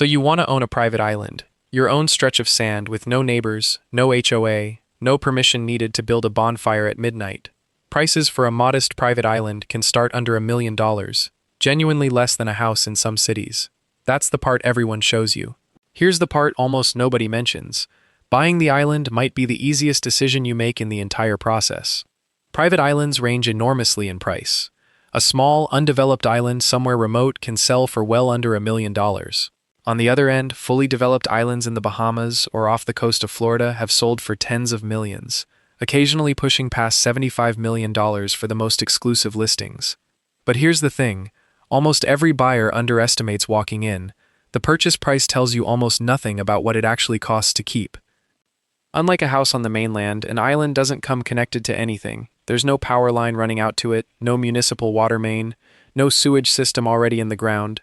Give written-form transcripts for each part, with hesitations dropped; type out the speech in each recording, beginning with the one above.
So you want to own a private island, your own stretch of sand with no neighbors, no HOA, no permission needed to build a bonfire at midnight. Prices for a modest private island can start under $1 million, genuinely less than a house in some cities. That's the part everyone shows you. Here's the part almost nobody mentions. Buying the island might be the easiest decision you make in the entire process. Private islands range enormously in price. A small, undeveloped island somewhere remote can sell for well under $1 million. On the other end, fully developed islands in the Bahamas or off the coast of Florida have sold for tens of millions, occasionally pushing past $75 million for the most exclusive listings. But here's the thing, almost every buyer underestimates walking in. The purchase price tells you almost nothing about what it actually costs to keep. Unlike a house on the mainland, an island doesn't come connected to anything. There's no power line running out to it, no municipal water main, no sewage system already in the ground.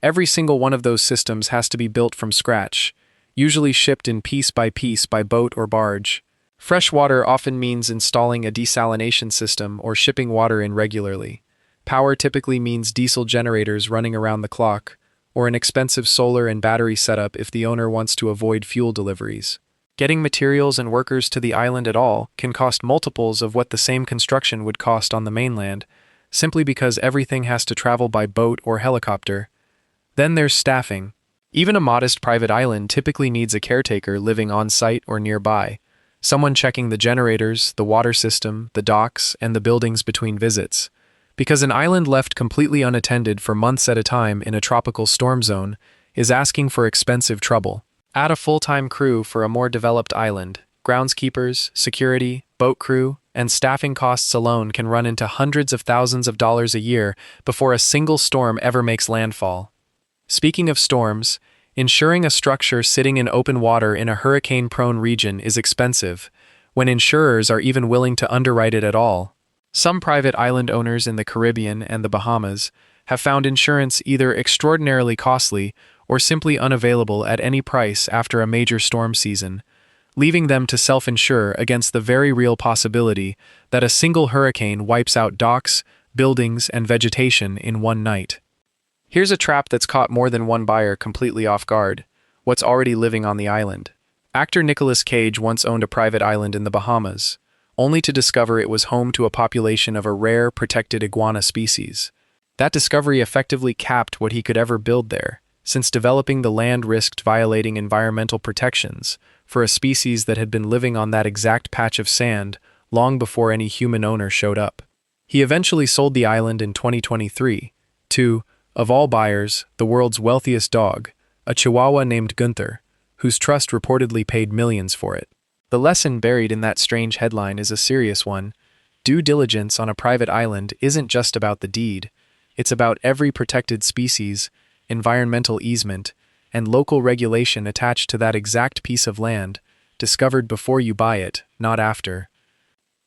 Every single one of those systems has to be built from scratch, usually shipped in piece by boat or barge. Fresh water often means installing a desalination system or shipping water in regularly. Power typically means diesel generators running around the clock, or an expensive solar and battery setup if the owner wants to avoid fuel deliveries. Getting materials and workers to the island at all can cost multiples of what the same construction would cost on the mainland, simply because everything has to travel by boat or helicopter. Then there's staffing. Even a modest private island typically needs a caretaker living on site or nearby, someone checking the generators, the water system, the docks, and the buildings between visits. Because an island left completely unattended for months at a time in a tropical storm zone is asking for expensive trouble. Add a full-time crew for a more developed island. Groundskeepers, security, boat crew, and staffing costs alone can run into hundreds of thousands of dollars a year before a single storm ever makes landfall. Speaking of storms, insuring a structure sitting in open water in a hurricane-prone region is expensive, when insurers are even willing to underwrite it at all. Some private island owners in the Caribbean and the Bahamas have found insurance either extraordinarily costly or simply unavailable at any price after a major storm season, leaving them to self-insure against the very real possibility that a single hurricane wipes out docks, buildings, and vegetation in one night. Here's a trap that's caught more than one buyer completely off guard: what's already living on the island. Actor Nicolas once owned a private island in the Bahamas, only to discover it was home to a population of a rare, protected iguana species. That discovery effectively capped what he could ever build there, since developing the land risked violating environmental protections for a species that had been living on that exact patch of sand long before any human owner showed up. He eventually sold the island in 2023 to, of all buyers, the world's wealthiest dog, a Chihuahua named Gunther, whose trust reportedly paid millions for it. The lesson buried in that strange headline is a serious one. Due diligence on a private island isn't just about the deed. It's about every protected species, environmental easement, and local regulation attached to that exact piece of land, discovered before you buy it, not after.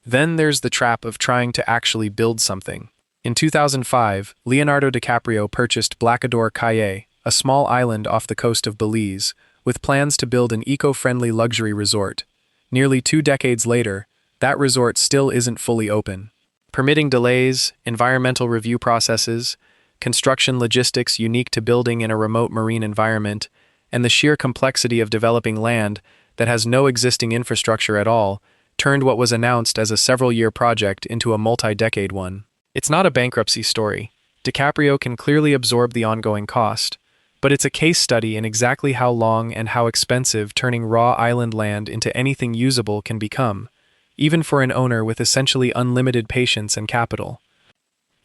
Then there's the trap of trying to actually build something. In 2005, Leonardo DiCaprio purchased Blackador Caye, a small island off the coast of Belize, with plans to build an eco-friendly luxury resort. Nearly 2 decades later, that resort still isn't fully open. Permitting delays, environmental review processes, construction logistics unique to building in a remote marine environment, and the sheer complexity of developing land that has no existing infrastructure at all turned what was announced as a several-year project into a multi-decade one. It's not a bankruptcy story. DiCaprio can clearly absorb the ongoing cost, but it's a case study in exactly how long and how expensive turning raw island land into anything usable can become, even for an owner with essentially unlimited patience and capital.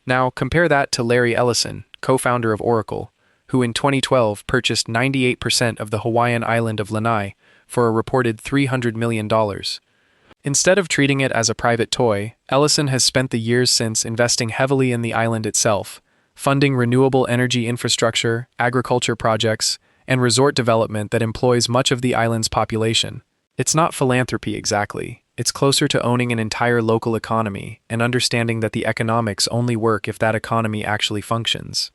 Now, compare that to Larry Ellison, co-founder of Oracle, who in 2012 purchased 98% of the Hawaiian island of Lanai for a reported $300 million. Instead of treating it as a private toy, Ellison has spent the years since investing heavily in the island itself, funding renewable energy infrastructure, agriculture projects, and resort development that employs much of the island's population. It's not philanthropy exactly. It's closer to owning an entire local economy and understanding that the economics only work if that economy actually functions.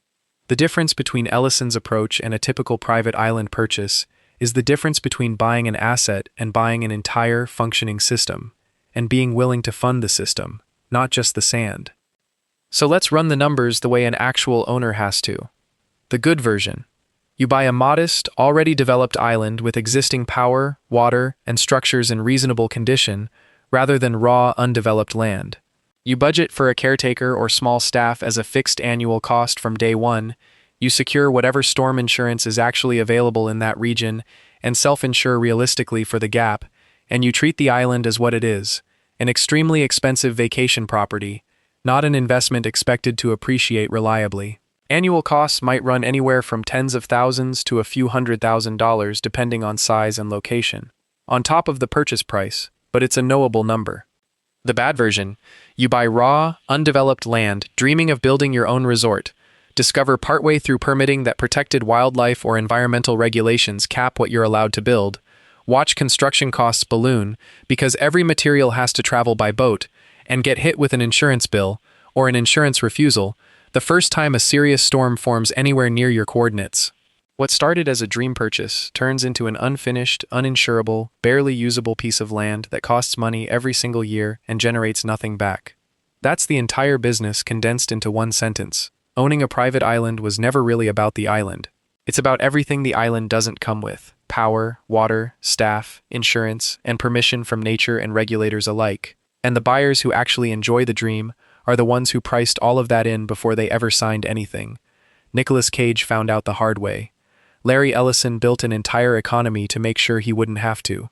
The difference between Ellison's approach and a typical private island purchase is the difference between buying an asset and buying an entire functioning system, and being willing to fund the system, not just the sand. So let's run the numbers the way an actual owner has to. The good version. You buy a modest, already developed island with existing power, water, and structures in reasonable condition, rather than raw, undeveloped land. You budget for a caretaker or small staff as a fixed annual cost from day one. You secure whatever storm insurance is actually available in that region and self-insure realistically for the gap, and you treat the island as what it is, an extremely expensive vacation property, not an investment expected to appreciate reliably. Annual costs might run anywhere from tens of thousands to a few $100,000 depending on size and location, on top of the purchase price, but it's a knowable number. The bad version: you buy raw, undeveloped land, dreaming of building your own resort. Discover partway through permitting that protected wildlife or environmental regulations cap what you're allowed to build. Watch construction costs balloon because every material has to travel by boat, and get hit with an insurance bill, or an insurance refusal, the first time a serious storm forms anywhere near your coordinates. What started as a dream purchase turns into an unfinished, uninsurable, barely usable piece of land that costs money every single year and generates nothing back. That's the entire business condensed into one sentence. Owning a private island was never really about the island. It's about everything the island doesn't come with: power, water, staff, insurance, and permission from nature and regulators alike. And the buyers who actually enjoy the dream are the ones who priced all of that in before they ever signed anything. Nicolas Cage found out the hard way. Larry Ellison built an entire economy to make sure he wouldn't have to.